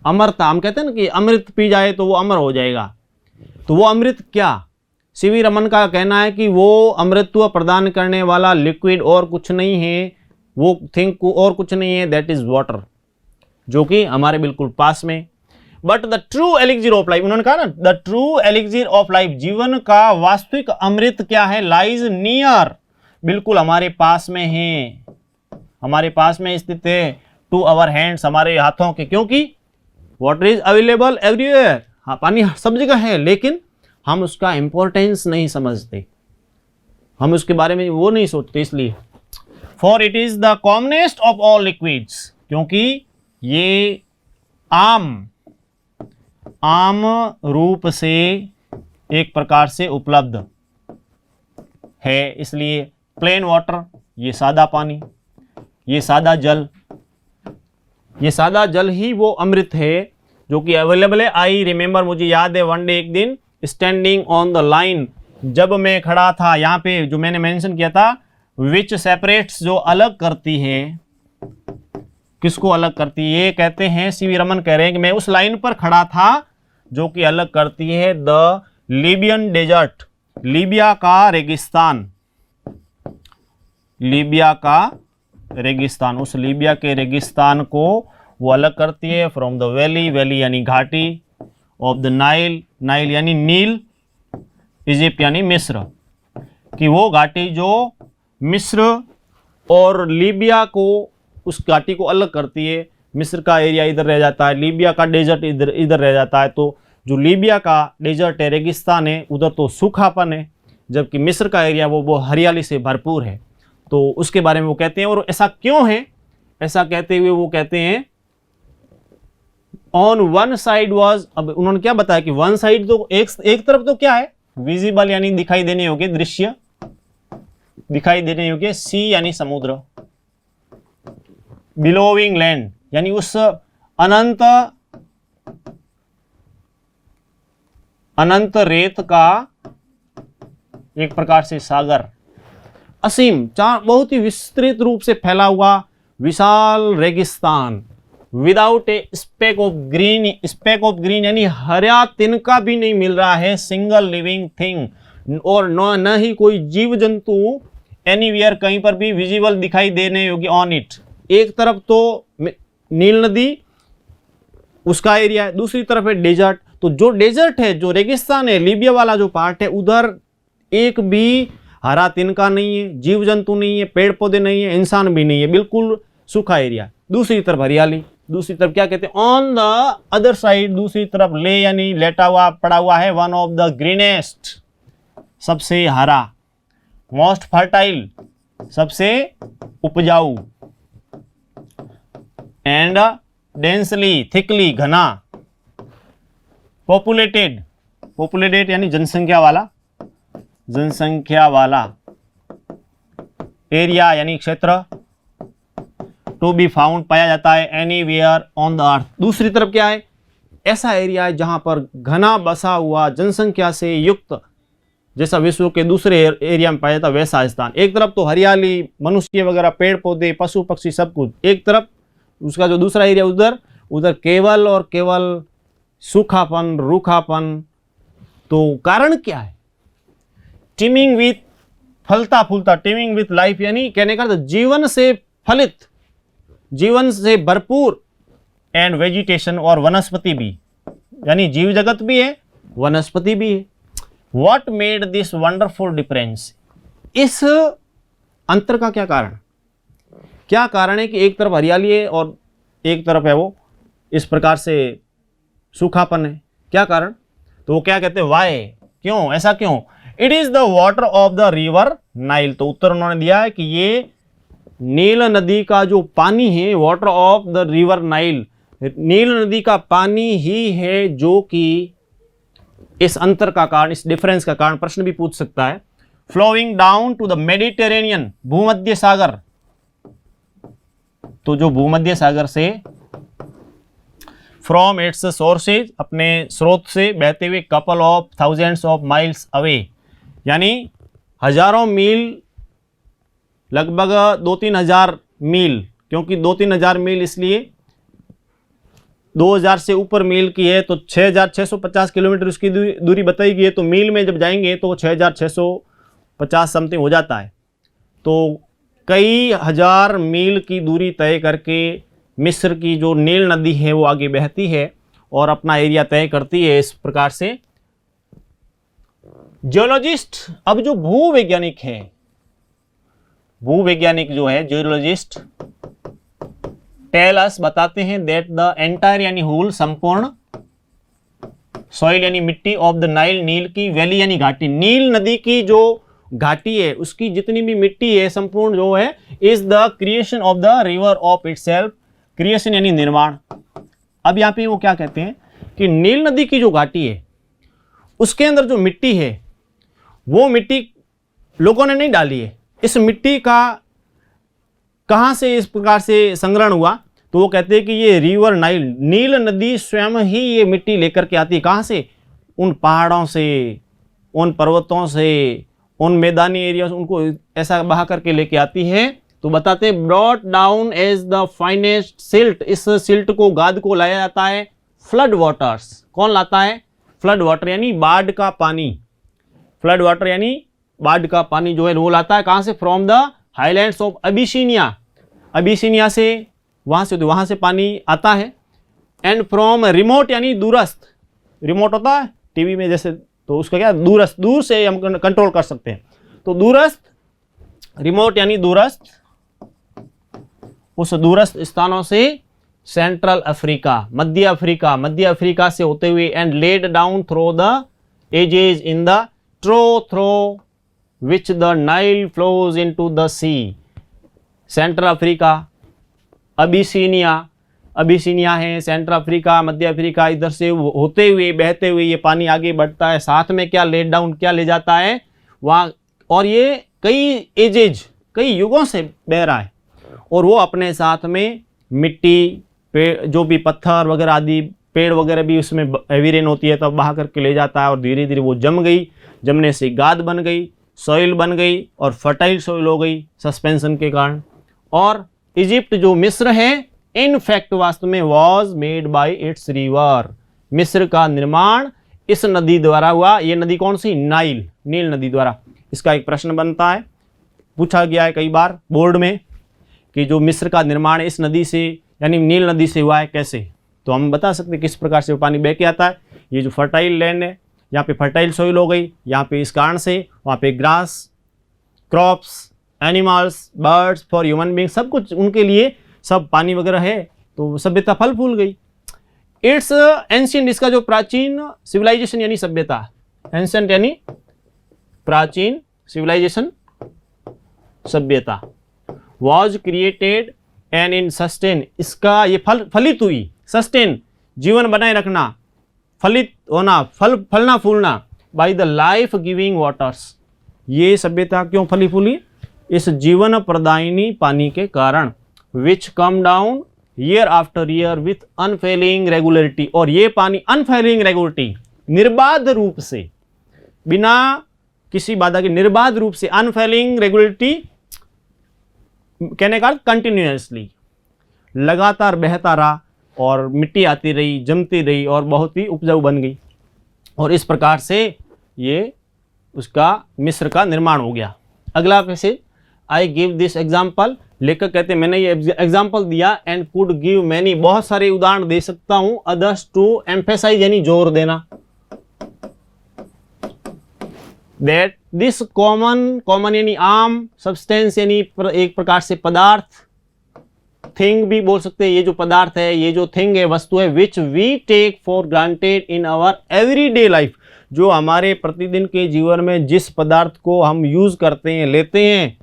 अमरता। हम कहते हैं ना कि अमृत पी जाए तो वो अमर हो जाएगा, तो वो अमृत क्या, सीवी रमन का कहना है कि वो अमृत्व प्रदान करने वाला लिक्विड और कुछ नहीं है, वो थिंग और कुछ नहीं है, दैट इज वाटर, जो कि हमारे बिल्कुल पास में। But the true elixir of life, उन्होंने कहा ना, the true elixir of life, जीवन का वास्तविक अमृत क्या है, लाइज नियर, बिल्कुल हमारे पास में है, हमारे पास में स्थित है, टू अवर हैंड्स, हमारे हाथों के, क्योंकि वाटर इज अवेलेबल एवरीवेयर। हाँ, पानी सब जगह है, लेकिन हम उसका इंपॉर्टेंस नहीं समझते, हम उसके बारे में वो नहीं सोचते। इसलिए for it is the commonest of all liquids, क्योंकि ये आम रूप से एक प्रकार से उपलब्ध है, इसलिए प्लेन वाटर, ये सादा पानी, ये सादा जल, ये सादा जल ही वो अमृत है जो कि अवेलेबल है। आई रिमेंबर, मुझे याद है, वन डे, एक दिन, स्टैंडिंग ऑन द लाइन, जब मैं खड़ा था यहाँ पे, जो मैंने मेंशन किया था, विच सेपरेट्स, जो अलग करती है, किसको अलग करती है, ये कहते हैं सीवी रमन कह रहे हैं कि मैं उस लाइन पर खड़ा था जो कि अलग करती है द लीबियन डेजर्ट, लीबिया का रेगिस्तान, लीबिया का रेगिस्तान, उस लीबिया के रेगिस्तान को वो अलग करती है फ्रॉम द वैली, वैली यानी घाटी, ऑफ द नाइल, नाइल यानी नील, इजिप्ट यानी मिस्र, कि वो घाटी जो मिस्र और लीबिया को, उस घाटी को अलग करती है। मिस्र का एरिया इधर रह जाता है, लीबिया का डेजर्ट इधर रह जाता है। तो जो लीबिया का डेजर्ट है, रेगिस्तान है, उधर तो सूखापन है, जबकि मिस्र का एरिया वो हरियाली से भरपूर है। तो उसके बारे में वो कहते हैं। और ऐसा क्यों है, ऐसा कहते हुए वो कहते हैं ऑन वन साइड वाज, अब उन्होंने क्या बताया कि वन साइड तो एक तरफ तो क्या है, विजिबल यानी दिखाई देने योग्य, दृश्य दिखाई देने योग्य, सी यानी समुद्र, बिलोविंग लैंड यानी उस अनंत रेत का एक प्रकार से सागर, असीम, बहुत ही विस्तृत रूप से फैला हुआ विशाल रेगिस्तान, without a speck of green यानी हरा तिनका भी नहीं मिल रहा है, सिंगल लिविंग थिंग, और न ही कोई जीव जंतु एनीवेयर कहीं पर भी विजिबल दिखाई देने योग्य ऑन इट। एक तरफ तो नील नदी उसका एरिया है, दूसरी तरफ है डेजर्ट। तो जो डेजर्ट है, जो रेगिस्तान है, लीबिया वाला जो पार्ट है, उधर एक भी हरा तिनका नहीं है, जीव जंतु नहीं है, पेड़ पौधे नहीं है, इंसान भी नहीं है, बिल्कुल सूखा एरिया। दूसरी तरफ हरियाली, दूसरी तरफ क्या कहते हैं, ऑन द अदर साइड, दूसरी तरफ ले यानी लेटा हुआ पड़ा हुआ है, वन ऑफ द ग्रीनेस्ट, सबसे हरा, मोस्ट फर्टाइल, सबसे उपजाऊ, एंड डेंसली, थिकली, घना, पॉपुलेटेड यानी जनसंख्या वाला एरिया यानी क्षेत्र, टू बी फाउंड पाया जाता है एनीवेयर ऑन द अर्थ। दूसरी तरफ क्या है, ऐसा एरिया है जहां पर घना बसा हुआ, जनसंख्या से युक्त, जैसा विश्व के दूसरे एरिया में पाया जाता वैसा स्थान। एक तरफ तो हरियाली, मनुष्य वगैरह, पेड़ पौधे, पशु पक्षी, सब कुछ, एक तरफ उसका जो दूसरा एरिया उधर केवल और केवल सूखापन, रूखापन। तो कारण क्या है, टीमिंग विथ, फलता फूलता, टीमिंग विथ लाइफ यानी कहने का जीवन से फलित, जीवन से भरपूर, एंड वेजिटेशन और वनस्पति भी, यानी जीव जगत भी है, वनस्पति भी है। What made this wonderful difference, इस अंतर का क्या कारण है कि एक तरफ हरियाली है और एक तरफ है वो इस प्रकार से सूखापन है, क्या कारण? तो वो क्या कहते हैं, वाई, क्यों, ऐसा क्यों? It is the water of the river Nile. तो उत्तर उन्होंने दिया है कि ये नील नदी का जो पानी है, water of the river Nile, नील नदी का पानी ही है जो कि इस अंतर का कारण, इस डिफरेंस का कारण। प्रश्न भी पूछ सकता है। Flowing down to the Mediterranean, भूमध्य सागर, तो जो भूमध्य सागर से फ्रॉम इट्स सोर्सेज, अपने स्रोत से बहते हुए, couple of thousands of miles away, यानी हजारों मील, लगभग 2-3 हजार मील, क्योंकि 2-3 हजार मील इसलिए 2000 से ऊपर मील की है तो 6650 किलोमीटर उसकी दूरी बताई गई है। तो मील में जब जाएंगे तो 6650 समथिंग हो जाता है। तो कई हजार मील की दूरी तय करके मिस्र की जो नील नदी है वो आगे बहती है और अपना एरिया तय करती है इस प्रकार से। जियोलॉजिस्ट, अब जो भूवैज्ञानिक है, भूवैज्ञानिक जो है जियोलॉजिस्ट, टेल अस, बताते हैं, दैट द एंटायर यानी होल, संपूर्ण, सॉइल यानी मिट्टी, ऑफ द नाइल, नील की, वैली यानी घाटी, नील नदी की जो घाटी है उसकी जितनी भी मिट्टी है संपूर्ण जो है is the creation of the river of itself, creation यानी निर्माण। अब यहाँ पे वो क्या कहते हैं कि नील नदी की जो घाटी है उसके अंदर जो मिट्टी है वो मिट्टी लोगों ने नहीं डाली है। इस मिट्टी का कहाँ से इस प्रकार से संग्रहण हुआ, तो वो कहते हैं कि ये रिवर नाइल, नील नदी स्वयं ही ये मिट्टी लेकर के आती है। कहाँ से? उन पहाड़ों से, उन पर्वतों से, उन मैदानी एरिया से उनको ऐसा बहा करके लेके आती है। तो बताते हैं brought down as the finest silt, इस सिल्ट को, गाद को लाया जाता है फ्लड वाटर्स। कौन लाता है? फ्लड वाटर यानी बाढ़ का पानी। फ्लड वाटर यानी बाढ़ का पानी जो है वो लाता है कहाँ से? From the highlands of Abyssinia, Abyssinia से वहाँ से पानी आता है। एंड फ्रॉम रिमोट यानी दूरस्थ, रिमोट होता है टीवी में जैसे, तो उसका क्या दूरस्थ, दूर से हम कंट्रोल कर सकते हैं। तो दूरस्थ, रिमोट यानी दूरस्थ, उस दूरस्थ स्थानों से सेंट्रल अफ्रीका, मध्य अफ्रीका से होते हुए and laid down through the ages in the through which the Nile flows into the sea. Central Africa, Abyssinia है, सेंट्रल अफ्रीका, मध्य अफ्रीका, इधर से होते हुए बहते हुए ये पानी आगे बढ़ता है। साथ में क्या लेट डाउन, क्या ले जाता है वहाँ, और ये कई एजेज, कई युगों से बह रहा है, और वो अपने साथ में मिट्टी, पेड़, जो भी पत्थर वगैरह आदि, पेड़ वगैरह भी उसमें हेवी रेन होती है तब बहा करके ले जाता है, और धीरे धीरे वो जम गई, जमने से गाद बन गई, सॉइल बन गई और फर्टाइल सॉइल हो गई सस्पेंशन के कारण। और इजिप्ट जो मिस्र है इन फैक्ट वास्तव में was made by it's river, मिस्र का निर्माण इस नदी द्वारा हुआ। ये नदी कौन सी? नाइल, नील नदी द्वारा। इसका एक प्रश्न बनता है, पूछा गया है कई बार बोर्ड में कि जो मिस्र का निर्माण इस नदी से यानी नील नदी से हुआ है, कैसे? तो हम बता सकते हैं किस प्रकार से वो पानी बह के आता है। ये जो फर्टाइल लैंड है, यहाँ पे फर्टाइल सॉइल हो गई, यहाँ पे इस कारण से वहाँ पे grass, crops, animals, birds, for human being, सब कुछ उनके लिए सब पानी वगैरह है, तो सभ्यता फल फूल गई। इट्स एंशियंट, इसका जो प्राचीन सिविलाइजेशन यानी सभ्यता, एंशियंट यानी प्राचीन, सिविलाइजेशन सभ्यता, was created and in sustain, इसका ये फलित हुई, सस्टेन जीवन बनाए रखना, फलित होना, फलना फूलना, by the life giving waters. ये सभ्यता क्यों फली फूली? इस जीवन प्रदायिनी पानी के कारण। Which come down year after year with unfailing regularity, और ये पानी अनफेलिंग रेगुलरिटी, निर्बाध रूप से, बिना किसी बाधा के, निर्बाध रूप से, अनफेलिंग रेगुलरिटी कहने का कंटिन्यूअसली, लगातार बहता रहा और मिट्टी आती रही, जमती रही और बहुत ही उपजाऊ बन गई, और इस प्रकार से ये उसका मिस्र का निर्माण हो गया। अगला passage, I give this example, लेखक कहते हैं मैंने ये एग्जाम्पल दिया, एंड कुड गिव मैनी, बहुत सारे उदाहरण दे सकता हूं, अदर्स टू एम्फेसाइज यानी जोर देना, दैट दिस कॉमन यानी आम, सब्सटेंस यानी एक प्रकार से पदार्थ, थिंग भी बोल सकते हैं, ये जो पदार्थ है, ये जो थिंग है, वस्तु है, which we take for granted in our everyday life, जो हमारे प्रतिदिन के जीवन में जिस पदार्थ को हम यूज करते हैं, लेते हैं,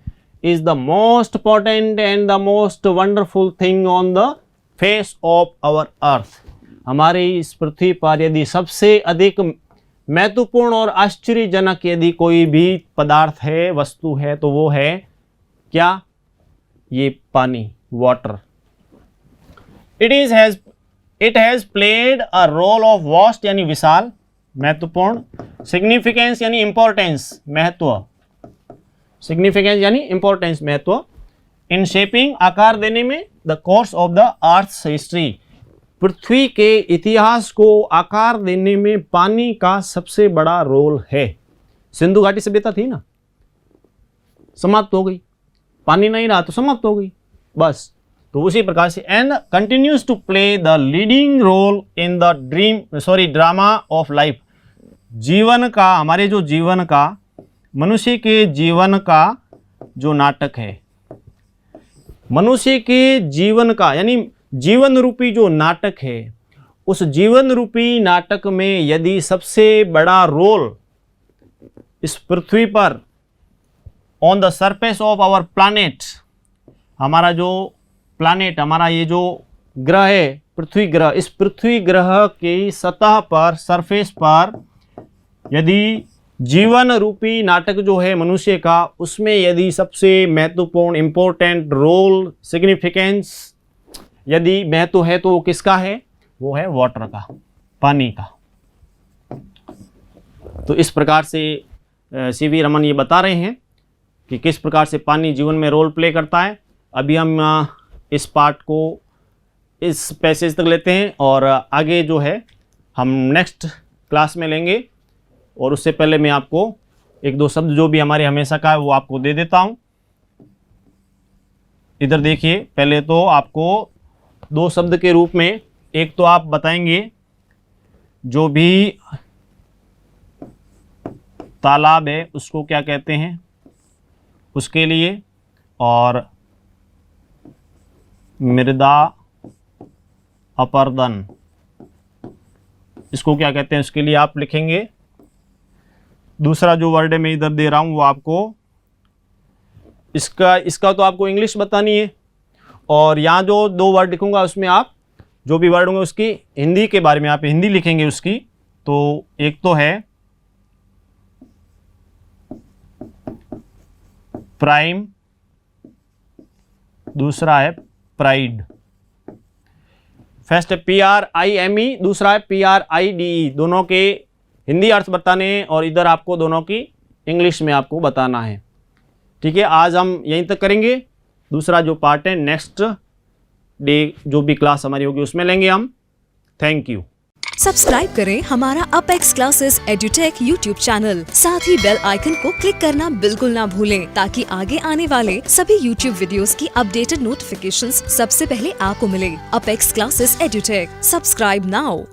is the most potent and the most wonderful thing on the face of our earth। हमारे इस पृथ्वी पर यदि सबसे अधिक महत्वपूर्ण और आश्चर्यजनक यदि कोई भी पदार्थ है, वस्तु है, तो वो है क्या? ये पानी, water. It has played a role of vast यानी विशाल, महत्वपूर्ण, सिग्निफिकेंस यानी इंपॉर्टेंस, महत्व, सिग्निफिकेंस यानी इंपॉर्टेंस, महत्व, इन शेपिंग आकार देने में, the course of the earth's history, पृथ्वी के इतिहास को आकार देने में पानी का सबसे बड़ा रोल है। सिंधु घाटी सभ्यता थी ना, समाप्त हो गई, पानी नहीं रहा तो समाप्त हो गई बस। तो उसी प्रकार से and continues to play the leading role in the drama of life, जीवन का, हमारे जो जीवन का, मनुष्य के जीवन का जो नाटक है, मनुष्य के जीवन का यानी जीवन रूपी जो नाटक है, उस जीवन रूपी नाटक में यदि सबसे बड़ा रोल इस पृथ्वी पर on the surface of our planet, हमारा जो प्लानेट, हमारा ये जो ग्रह है पृथ्वी ग्रह, इस पृथ्वी ग्रह की सतह पर, सरफेस पर यदि जीवन रूपी नाटक जो है मनुष्य का, उसमें यदि सबसे महत्वपूर्ण, इम्पोर्टेंट रोल, सिग्निफिकेंस यदि महत्व है तो वो किसका है? वो है वाटर का, पानी का। तो इस प्रकार से सीवी रमन ये बता रहे हैं कि किस प्रकार से पानी जीवन में रोल प्ले करता है। अभी हम इस पार्ट को, इस पैसेज तक लेते हैं और आगे जो है हम नेक्स्ट क्लास में लेंगे। और उससे पहले मैं आपको एक दो शब्द जो भी हमारे हमेशा का है वो आपको दे देता हूँ। इधर देखिए, पहले तो आपको दो शब्द के रूप में, एक तो आप बताएंगे जो भी तालाब है उसको क्या कहते हैं, उसके लिए, और मृदा अपर्दन इसको क्या कहते हैं उसके लिए आप लिखेंगे। दूसरा जो वर्ड है मैं इधर दे रहा हूं वो आपको, इसका तो आपको इंग्लिश बतानी है, और यहाँ जो दो वर्ड लिखूंगा उसमें आप जो भी वर्ड होंगे उसकी हिंदी के बारे में आप हिंदी लिखेंगे उसकी। तो एक तो है प्राइम, दूसरा है प्राइड। फर्स्ट है PRIME, दूसरा है PRIDE। दोनों के हिंदी अर्थ बताने और इधर आपको दोनों की इंग्लिश में आपको बताना है। ठीक है, आज हम यहीं तक करेंगे। दूसरा जो पार्ट है नेक्स्ट डे जो भी क्लास हमारी होगी उसमें लेंगे हम। Thank you. सब्सक्राइब करें हमारा apex classes edutech YouTube channel, साथ ही बेल आइकन को क्लिक करना बिल्कुल ना भूलें ताकि आगे आने वाले सभी यूट्यूब वीडियोस की अपडेटेड नोटिफिकेशंस सबसे पहले आपको मिले। Apex classes edutech, subscribe now.